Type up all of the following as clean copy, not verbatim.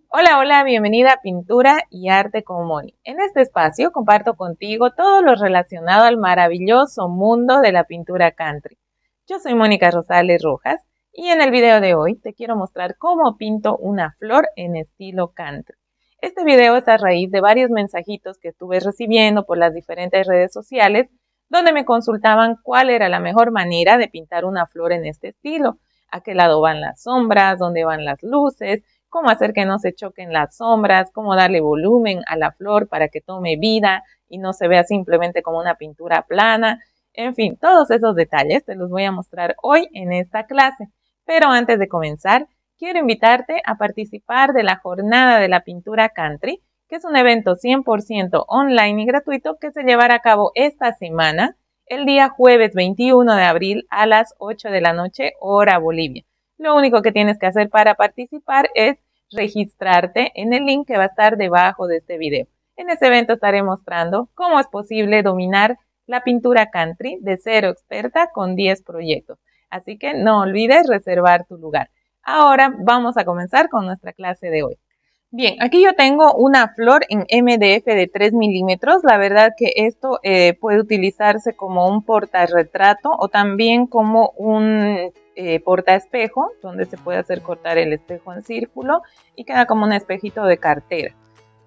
Hola, hola, bienvenida a Pintura y Arte con Moni. En este espacio comparto contigo todo lo relacionado al maravilloso mundo de la pintura country. Yo soy Mónica Rosales Rojas y en el video de hoy te quiero mostrar cómo pinto una flor en estilo country. Este video es a raíz de varios mensajitos que estuve recibiendo por las diferentes redes sociales donde me consultaban cuál era la mejor manera de pintar una flor en este estilo, a qué lado van las sombras, dónde van las luces, cómo hacer que no se choquen las sombras, cómo darle volumen a la flor para que tome vida y no se vea simplemente como una pintura plana. En fin, todos esos detalles te los voy a mostrar hoy en esta clase. Pero antes de comenzar, quiero invitarte a participar de la Jornada de la Pintura Country, que es un evento 100% online y gratuito que se llevará a cabo esta semana, el día jueves 21 de abril a las 8 de la noche, hora Bolivia. Lo único que tienes que hacer para participar es registrarte en el link que va a estar debajo de este video. En este evento estaré mostrando cómo es posible dominar la pintura country de cero experta con 10 proyectos. Así que no olvides reservar tu lugar. Ahora vamos a comenzar con nuestra clase de hoy. Bien, aquí yo tengo una flor en MDF de 3 milímetros. La verdad que esto puede utilizarse como un portarretrato o también como un portaespejo, donde se puede hacer cortar el espejo en círculo y queda como un espejito de cartera.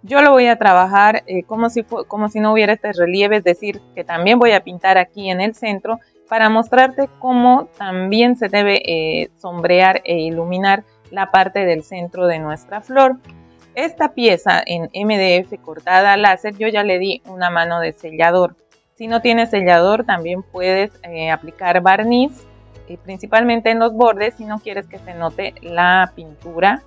Yo lo voy a trabajar como si no hubiera este relieve, es decir, que también voy a pintar aquí en el centro para mostrarte cómo también se debe sombrear e iluminar la parte del centro de nuestra flor. Esta pieza en MDF cortada a láser yo ya le di una mano de sellador. Si no tienes sellador también puedes aplicar barniz, principalmente en los bordes si no quieres que se note la pintura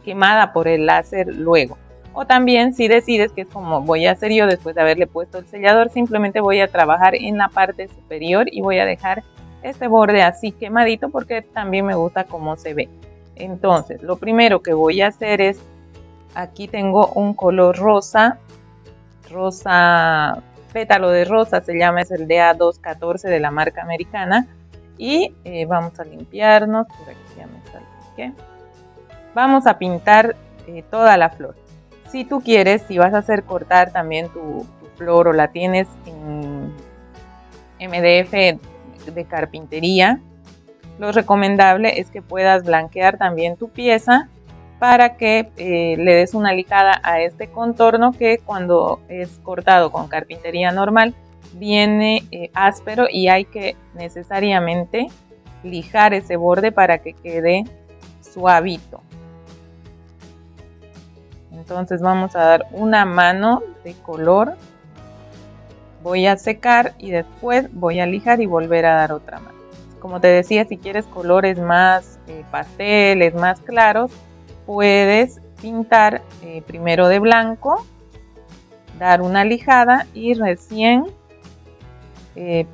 quemada por el láser luego. O también si decides que es como voy a hacer yo después de haberle puesto el sellador, simplemente voy a trabajar en la parte superior y voy a dejar este borde así quemadito porque también me gusta cómo se ve. Entonces lo primero que voy a hacer es, aquí tengo un color rosa, pétalo de rosa se llama, es el DA214 de la marca americana. Y vamos a limpiarnos, por aquí ya me salpiqué. Vamos a pintar toda la flor. Si tú quieres, si vas a hacer cortar también tu flor o la tienes en MDF de carpintería, lo recomendable es que puedas blanquear también tu pieza para que le des una lijada a este contorno que cuando es cortado con carpintería normal viene áspero y hay que necesariamente lijar ese borde para que quede suavito. Entonces vamos a dar una mano de color, voy a secar y después voy a lijar y volver a dar otra mano. Como te decía, si quieres colores más pasteles, más claros, puedes pintar primero de blanco, dar una lijada y recién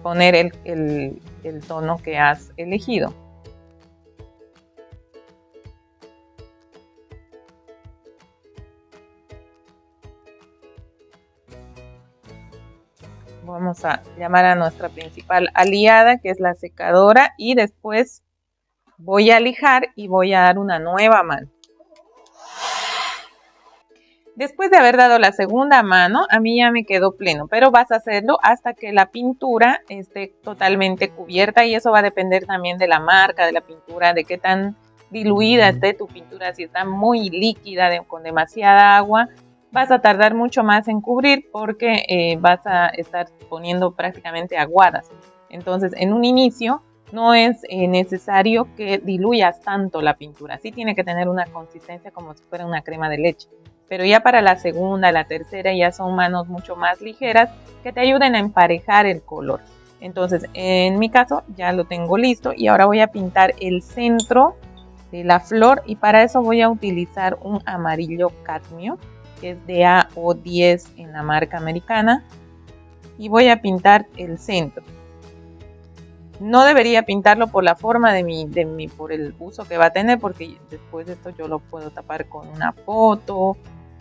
poner el tono que has elegido. Vamos a llamar a nuestra principal aliada, que es la secadora, y después voy a lijar y voy a dar una nueva mano. Después de haber dado la segunda mano, a mí ya me quedó pleno, pero vas a hacerlo hasta que la pintura esté totalmente cubierta y eso va a depender también de la marca de la pintura, de qué tan diluida esté tu pintura. Si está muy líquida, con demasiada agua, vas a tardar mucho más en cubrir porque vas a estar poniendo prácticamente aguadas. Entonces, en un inicio no es necesario que diluyas tanto la pintura. Sí tiene que tener una consistencia como si fuera una crema de leche. Pero ya para la segunda, la tercera ya son manos mucho más ligeras que te ayuden a emparejar el color. Entonces, en mi caso ya lo tengo listo y ahora voy a pintar el centro de la flor y para eso voy a utilizar un amarillo cadmio que es de AO10 en la marca americana y voy a pintar el centro. No debería pintarlo por la forma por el uso que va a tener, porque después de esto yo lo puedo tapar con una foto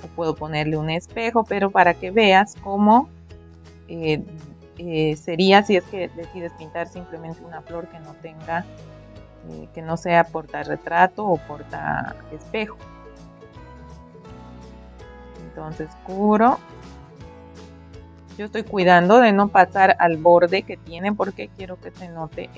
o puedo ponerle un espejo, pero para que veas cómo sería si es que decides pintar simplemente una flor que no tenga, que no sea portarretrato o portaespejo. Entonces cubro. Yo estoy cuidando de no pasar al borde que tiene porque quiero que se note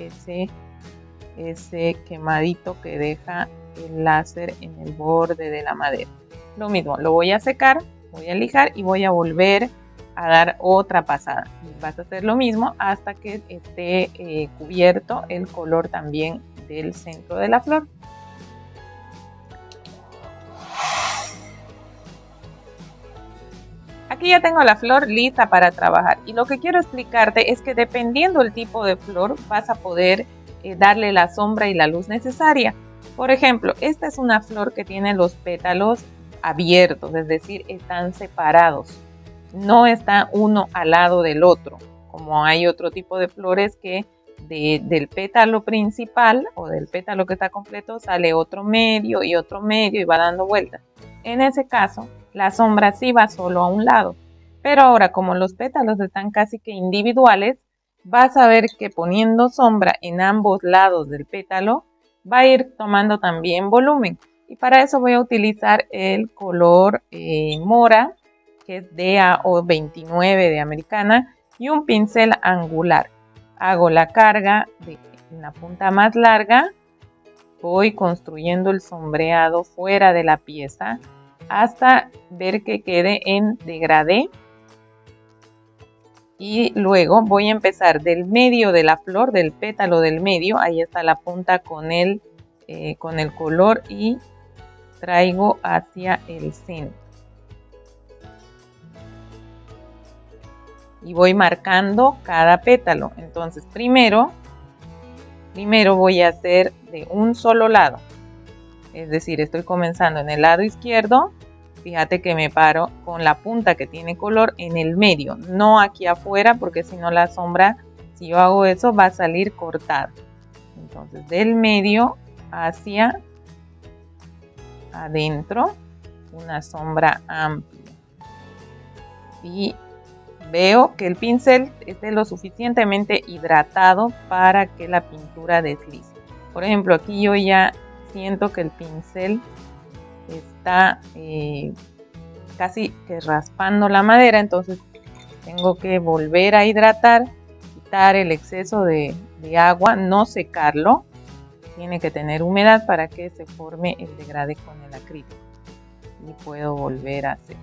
ese quemadito que deja el láser en el borde de la madera. Lo mismo, lo voy a secar, voy a lijar y voy a volver a dar otra pasada. Y vas a hacer lo mismo hasta que esté cubierto el color también del centro de la flor. Aquí ya tengo la flor lista para trabajar y lo que quiero explicarte es que dependiendo del tipo de flor vas a poder darle la sombra y la luz necesaria. Por ejemplo, esta es una flor que tiene los pétalos abiertos, es decir, están separados. No está uno al lado del otro, como hay otro tipo de flores que del pétalo principal o del pétalo que está completo sale otro medio y va dando vueltas. En ese caso, la sombra sí va solo a un lado, pero ahora como los pétalos están casi que individuales, vas a ver que poniendo sombra en ambos lados del pétalo va a ir tomando también volumen. Y para eso voy a utilizar el color mora, que es DAO29 de Americana, y un pincel angular. Hago la carga en la punta más larga, voy construyendo el sombreado fuera de la pieza hasta ver que quede en degradé. Y luego voy a empezar del medio de la flor, del pétalo del medio, ahí está la punta con el color y traigo hacia el centro. Y voy marcando cada pétalo. Entonces primero voy a hacer de un solo lado. Es decir, estoy comenzando en el lado izquierdo. Fíjate que me paro con la punta que tiene color en el medio, no aquí afuera, porque si no la sombra, si yo hago eso, va a salir cortada. Entonces del medio hacia adentro, una sombra amplia. Y veo que el pincel esté lo suficientemente hidratado para que la pintura deslice. Por ejemplo, aquí yo ya siento que el pincel está casi que raspando la madera, entonces tengo que volver a hidratar, quitar el exceso de agua, no secarlo, tiene que tener humedad para que se forme el degradé con el acrílico y puedo volver a hacer.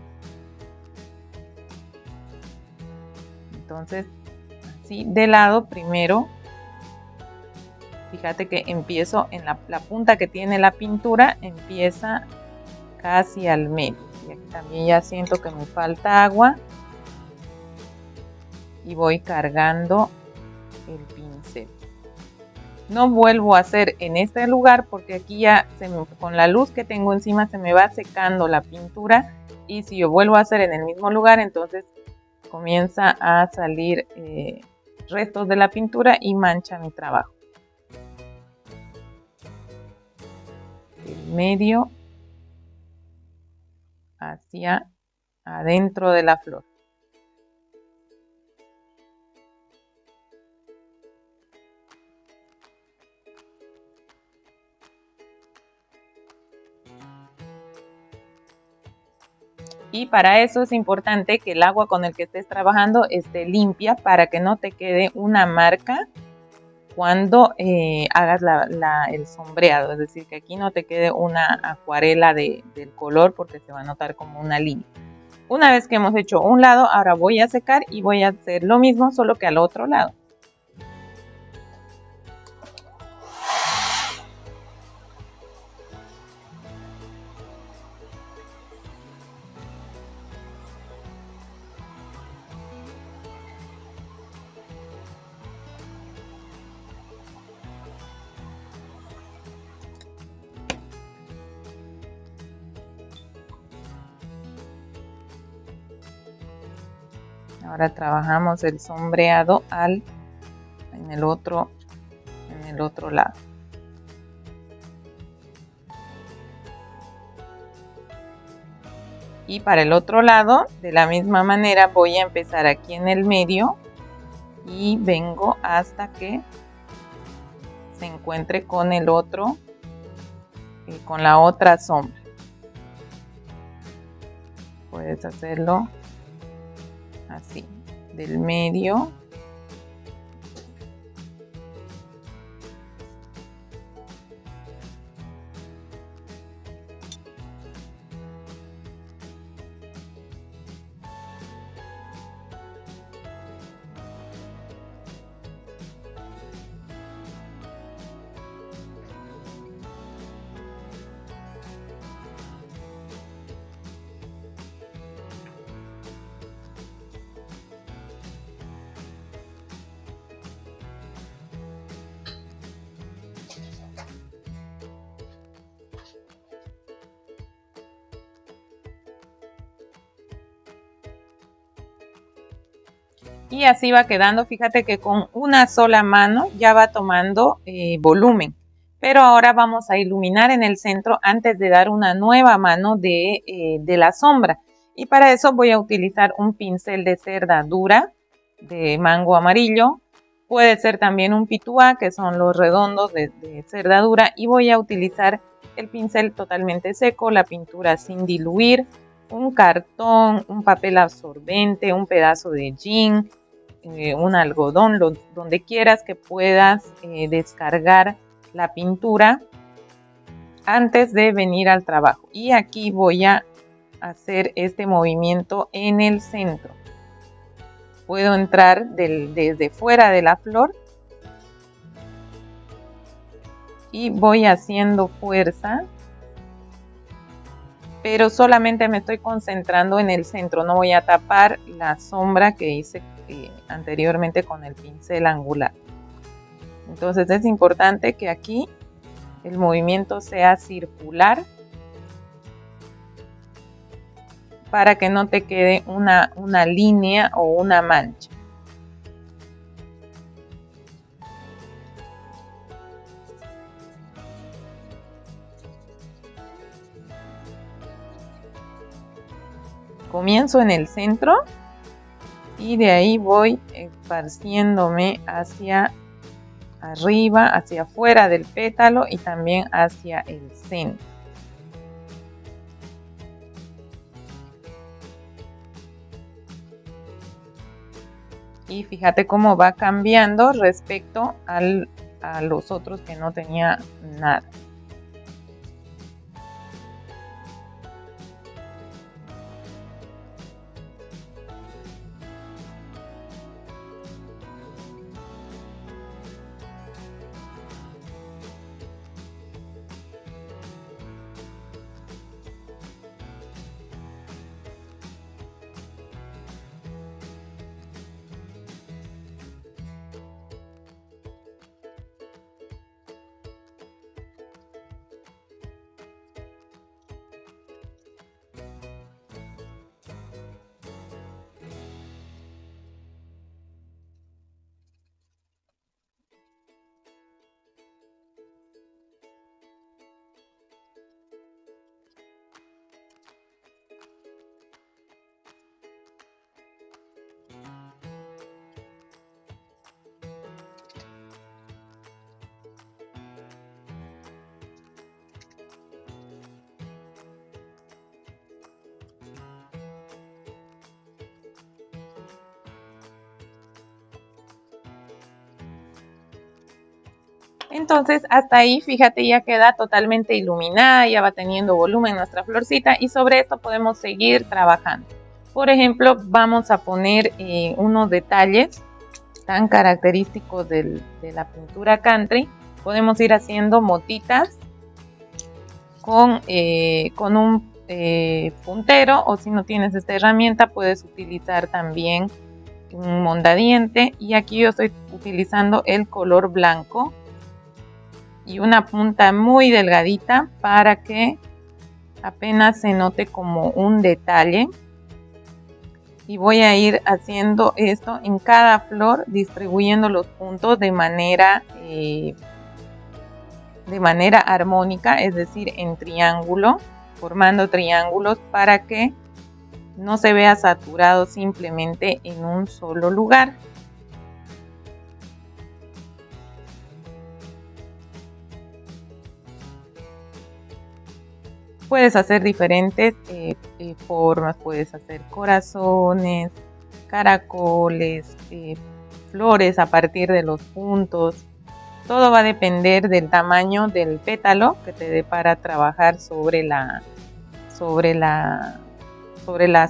Entonces, así de lado primero, fíjate que empiezo en la punta que tiene la pintura, empieza casi al medio. Y aquí también ya siento que me falta agua y voy cargando el pincel. No vuelvo a hacer en este lugar porque aquí ya con la luz que tengo encima se me va secando la pintura, y si yo vuelvo a hacer en el mismo lugar, entonces comienza a salir restos de la pintura y mancha mi trabajo. El medio hacia adentro de la flor. Y para eso es importante que el agua con el que estés trabajando esté limpia para que no te quede una marca cuando hagas el sombreado. Es decir, que aquí no te quede una acuarela del color porque se va a notar como una línea. Una vez que hemos hecho un lado, ahora voy a secar y voy a hacer lo mismo, solo que al otro lado. Ahora trabajamos el sombreado en el otro lado. Y para el otro lado, de la misma manera, voy a empezar aquí en el medio y vengo hasta que se encuentre con el otro, con la otra sombra. puedes hacerlo así, del medio. Y así va quedando. Fíjate que con una sola mano ya va tomando volumen. Pero ahora vamos a iluminar en el centro antes de dar una nueva mano de la sombra. Y para eso voy a utilizar un pincel de cerda dura de mango amarillo. Puede ser también un pituá, que son los redondos de cerda dura. Y voy a utilizar el pincel totalmente seco, la pintura sin diluir, un cartón, un papel absorbente, un pedazo de jean, un algodón, donde quieras que puedas descargar la pintura antes de venir al trabajo. Y aquí voy a hacer este movimiento en el centro. Puedo entrar desde fuera de la flor y voy haciendo fuerza, pero solamente me estoy concentrando en el centro. No voy a tapar la sombra que hice anteriormente con el pincel angular. Entonces es importante que aquí el movimiento sea circular para que no te quede una línea o una mancha. Comienzo en el centro y de ahí voy esparciéndome hacia arriba, hacia afuera del pétalo y también hacia el centro. Y fíjate cómo va cambiando respecto a los otros que no tenía nada. Entonces hasta ahí, fíjate, ya queda totalmente iluminada, ya va teniendo volumen nuestra florcita y sobre esto podemos seguir trabajando. Por ejemplo, vamos a poner unos detalles tan característicos de la pintura country. Podemos ir haciendo motitas con un puntero, o si no tienes esta herramienta puedes utilizar también un mondadiente, y aquí yo estoy utilizando el color blanco y una punta muy delgadita para que apenas se note como un detalle. Y voy a ir haciendo esto en cada flor, distribuyendo los puntos de manera armónica, es decir, en triángulo, formando triángulos para que no se vea saturado simplemente en un solo lugar. Puedes hacer diferentes formas, puedes hacer corazones, caracoles, flores a partir de los puntos. Todo va a depender del tamaño del pétalo que te dé para trabajar sobre la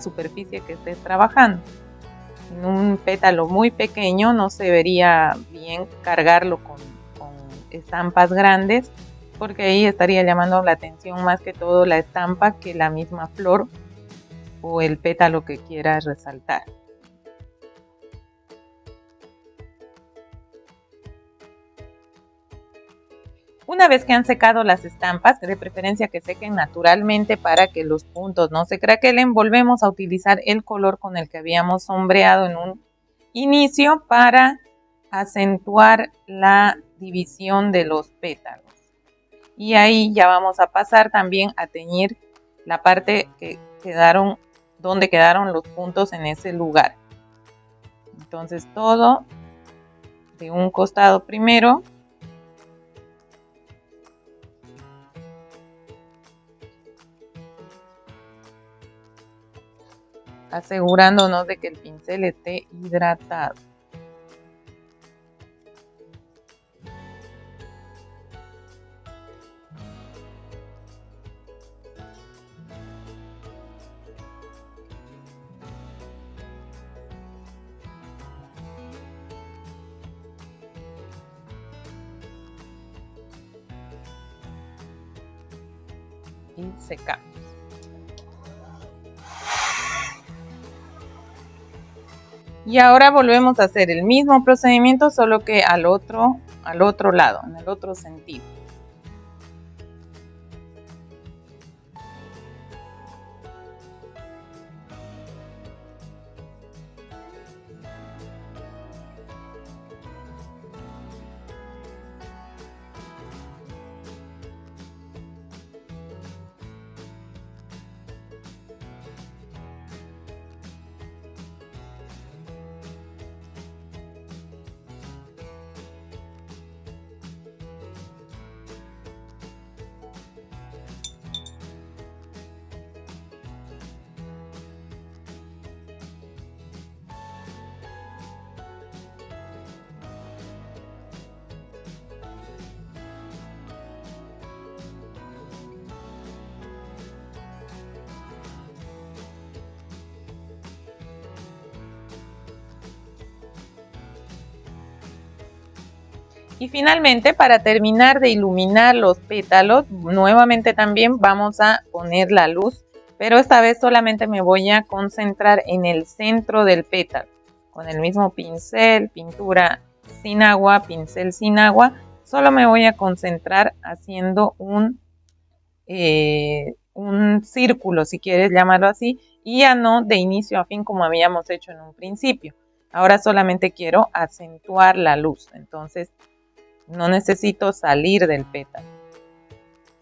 superficie que estés trabajando. En un pétalo muy pequeño no se vería bien cargarlo con estampas grandes, porque ahí estaría llamando la atención más que todo la estampa que la misma flor o el pétalo que quieras resaltar. Una vez que han secado las estampas, de preferencia que sequen naturalmente para que los puntos no se craquelen, volvemos a utilizar el color con el que habíamos sombreado en un inicio para acentuar la división de los pétalos. Y ahí ya vamos a pasar también a teñir la parte que quedaron, donde quedaron los puntos en ese lugar. Entonces todo de un costado primero. Asegurándonos de que el pincel esté hidratado. Y secamos. Y ahora volvemos a hacer el mismo procedimiento, solo que al otro lado, en el otro sentido. Y finalmente, para terminar de iluminar los pétalos, nuevamente también vamos a poner la luz, pero esta vez solamente me voy a concentrar en el centro del pétalo. Con el mismo pincel, pintura sin agua, pincel sin agua, solo me voy a concentrar haciendo un círculo, si quieres llamarlo así, y ya no de inicio a fin como habíamos hecho en un principio. Ahora solamente quiero acentuar la luz, entonces no necesito salir del pétalo,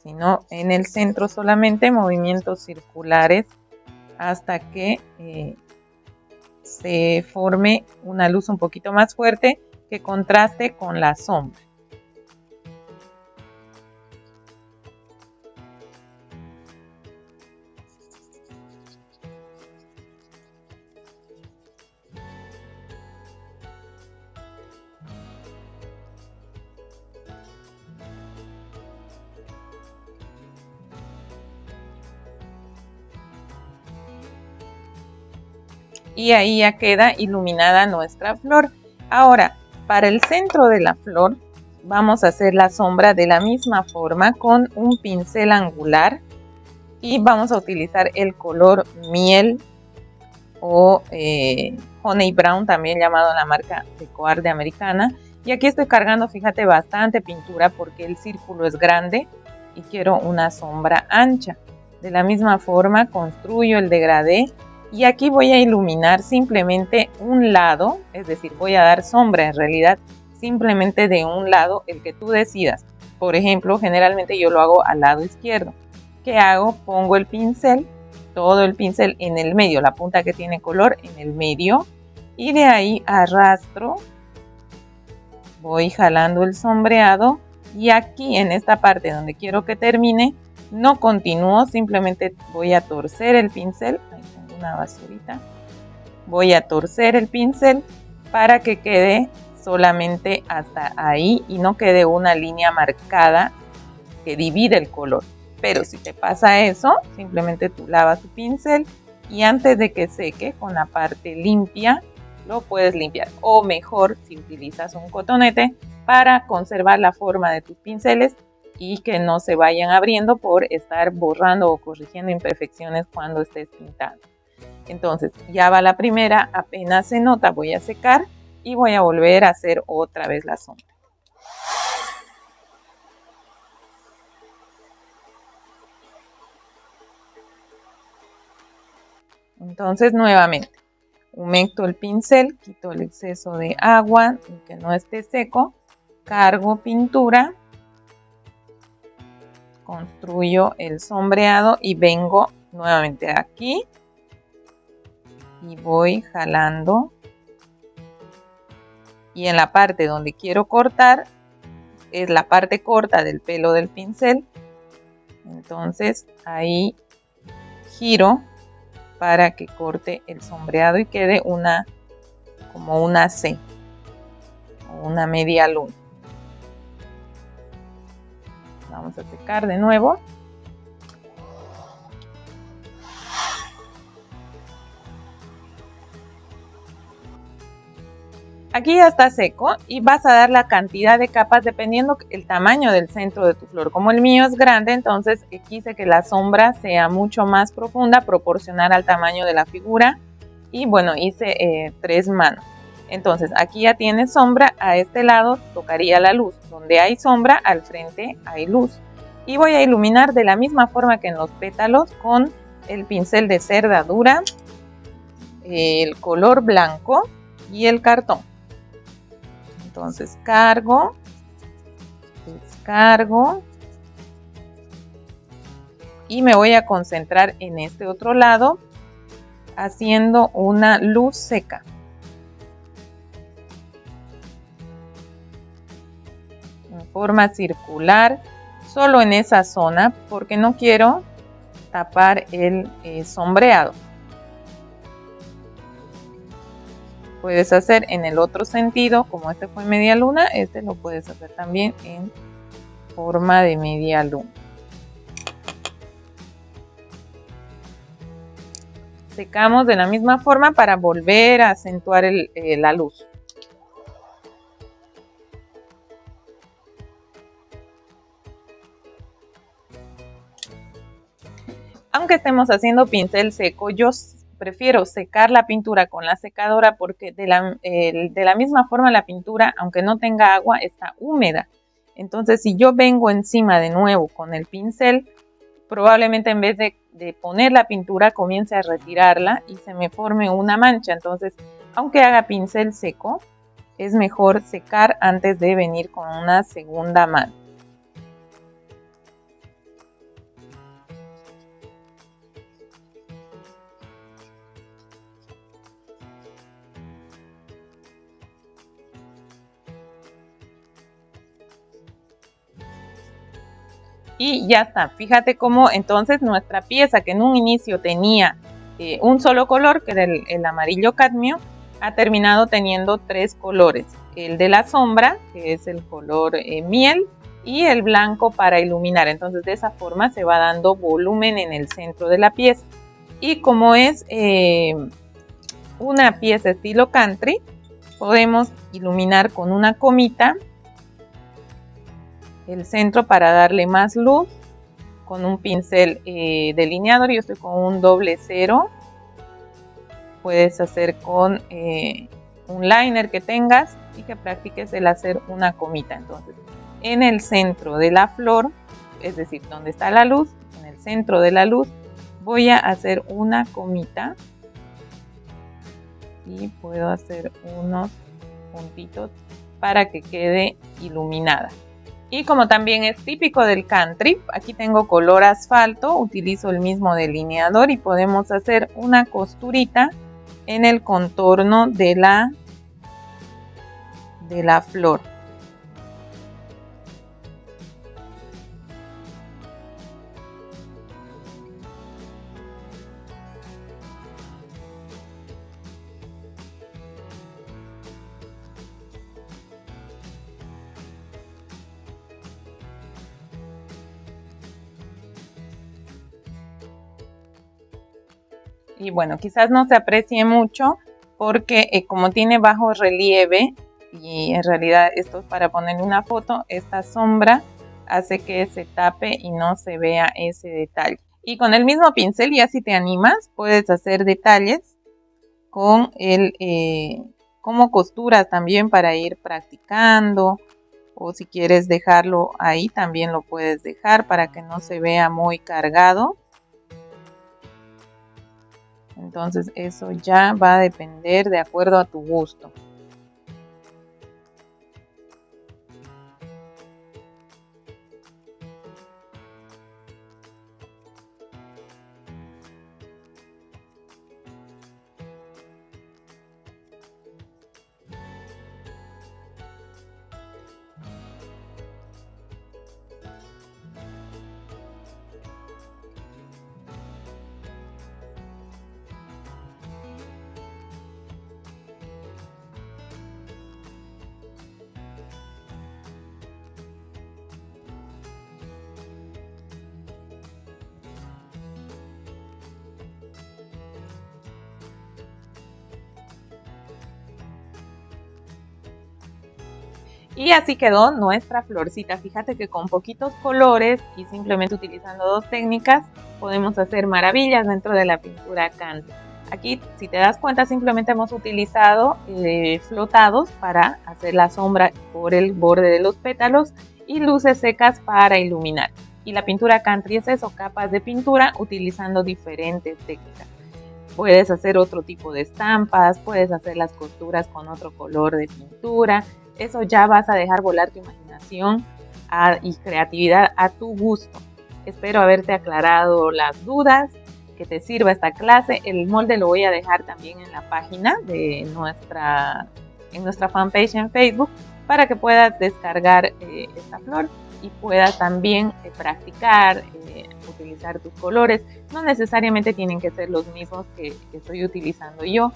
sino en el centro solamente movimientos circulares hasta que se forme una luz un poquito más fuerte que contraste con la sombra. Y ahí ya queda iluminada nuestra flor. Ahora, para el centro de la flor vamos a hacer la sombra de la misma forma con un pincel angular y vamos a utilizar el color miel o honey brown, también llamado en la marca de Coarde americana. Y aquí estoy cargando, fíjate, bastante pintura porque el círculo es grande y quiero una sombra ancha. De la misma forma construyo el degradé y aquí voy a iluminar simplemente un lado, es decir, voy a dar sombra en realidad simplemente de un lado, el que tú decidas. Por ejemplo, generalmente yo lo hago al lado izquierdo. ¿Qué hago? Pongo el pincel, todo el pincel en el medio, la punta que tiene color en el medio, y de ahí arrastro, voy jalando el sombreado y aquí en esta parte donde quiero que termine No continúo, simplemente voy a torcer el pincel. Ahí tengo una basurita. Voy a torcer el pincel para que quede solamente hasta ahí y no quede una línea marcada que divide el color. Pero si te pasa eso, simplemente tú lavas tu pincel y antes de que seque con la parte limpia, lo puedes limpiar. O mejor, si utilizas un cotonete para conservar la forma de tus pinceles y que no se vayan abriendo por estar borrando o corrigiendo imperfecciones cuando estés pintando. Entonces ya va la primera, apenas se nota, voy a secar y voy a volver a hacer otra vez la sombra. Entonces nuevamente humecto el pincel, quito el exceso de agua y que no esté seco, cargo pintura, construyo el sombreado y vengo nuevamente aquí y voy jalando. Y en la parte donde quiero cortar es la parte corta del pelo del pincel. Entonces ahí giro para que corte el sombreado y quede como una C o una media luna. Vamos a secar de nuevo. Aquí ya está seco y vas a dar la cantidad de capas dependiendo el tamaño del centro de tu flor. Como el mío es grande, entonces quise que la sombra sea mucho más profunda, proporcional al tamaño de la figura. Y bueno, hice 3 manos. Entonces aquí ya tiene sombra, a este lado tocaría la luz. Donde hay sombra, al frente hay luz. Y voy a iluminar de la misma forma que en los pétalos con el pincel de cerda dura, el color blanco y el cartón. Entonces cargo, descargo y me voy a concentrar en este otro lado haciendo una luz seca. En forma circular, solo en esa zona porque no quiero tapar el sombreado. Puedes hacer en el otro sentido, como este fue media luna, este lo puedes hacer también en forma de media luna. Secamos de la misma forma para volver a acentuar la luz. Aunque estemos haciendo pincel seco, yo prefiero secar la pintura con la secadora porque de la misma forma la pintura, aunque no tenga agua, está húmeda. Entonces si yo vengo encima de nuevo con el pincel, probablemente en vez de poner la pintura comience a retirarla y se me forme una mancha. Entonces, aunque haga pincel seco, es mejor secar antes de venir con una segunda mano. Y ya está, fíjate cómo entonces nuestra pieza que en un inicio tenía un solo color, que era el amarillo cadmio, ha terminado teniendo 3 colores. El de la sombra, que es el color miel, y el blanco para iluminar. Entonces de esa forma se va dando volumen en el centro de la pieza. Y como es una pieza estilo country, podemos iluminar con una comita el centro para darle más luz con un pincel delineador. Yo estoy con un 00. Puedes hacer con un liner que tengas y que practiques el hacer una comita. Entonces en el centro de la flor, es decir, donde está la luz, en el centro de la luz voy a hacer una comita y puedo hacer unos puntitos para que quede iluminada. Y como también es típico del country, aquí tengo color asfalto, utilizo el mismo delineador y podemos hacer una costurita en el contorno de la flor. Y bueno, quizás no se aprecie mucho porque como tiene bajo relieve y en realidad esto es para ponerle una foto, esta sombra hace que se tape y no se vea ese detalle. Y con el mismo pincel, ya si te animas, puedes hacer detalles con como costuras también para ir practicando, o si quieres dejarlo ahí también lo puedes dejar para que no se vea muy cargado. Entonces eso ya va a depender de acuerdo a tu gusto. Y así quedó nuestra florcita. Fíjate que con poquitos colores y simplemente utilizando dos técnicas podemos hacer maravillas dentro de la pintura Candy. Aquí, si te das cuenta, simplemente hemos utilizado flotados para hacer la sombra por el borde de los pétalos y luces secas para iluminar. Y la pintura country es eso, capas de pintura utilizando diferentes técnicas. Puedes hacer otro tipo de estampas, puedes hacer las costuras con otro color de pintura. Eso ya vas a dejar volar tu imaginación y creatividad a tu gusto. Espero haberte aclarado las dudas, que te sirva esta clase. El molde lo voy a dejar también en la página de en nuestra fanpage en Facebook para que puedas descargar esta flor y puedas también practicar, utilizar tus colores. No necesariamente tienen que ser los mismos que estoy utilizando yo.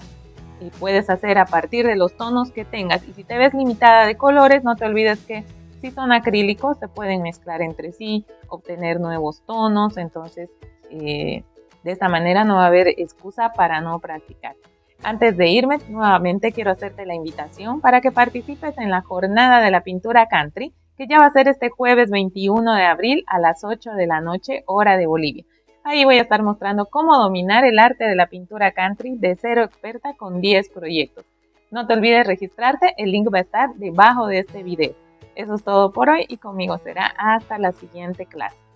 Y puedes hacer a partir de los tonos que tengas. Y si te ves limitada de colores, no te olvides que si son acrílicos se pueden mezclar entre sí, obtener nuevos tonos. Entonces, de esta manera no va a haber excusa para no practicar. Antes de irme, nuevamente quiero hacerte la invitación para que participes en la jornada de la pintura country, que ya va a ser este jueves 21 de abril a las 8 de la noche, hora de Bolivia. Ahí voy a estar mostrando cómo dominar el arte de la pintura country de cero experta con 10 proyectos. No te olvides registrarte, el link va a estar debajo de este video. Eso es todo por hoy y conmigo será hasta la siguiente clase.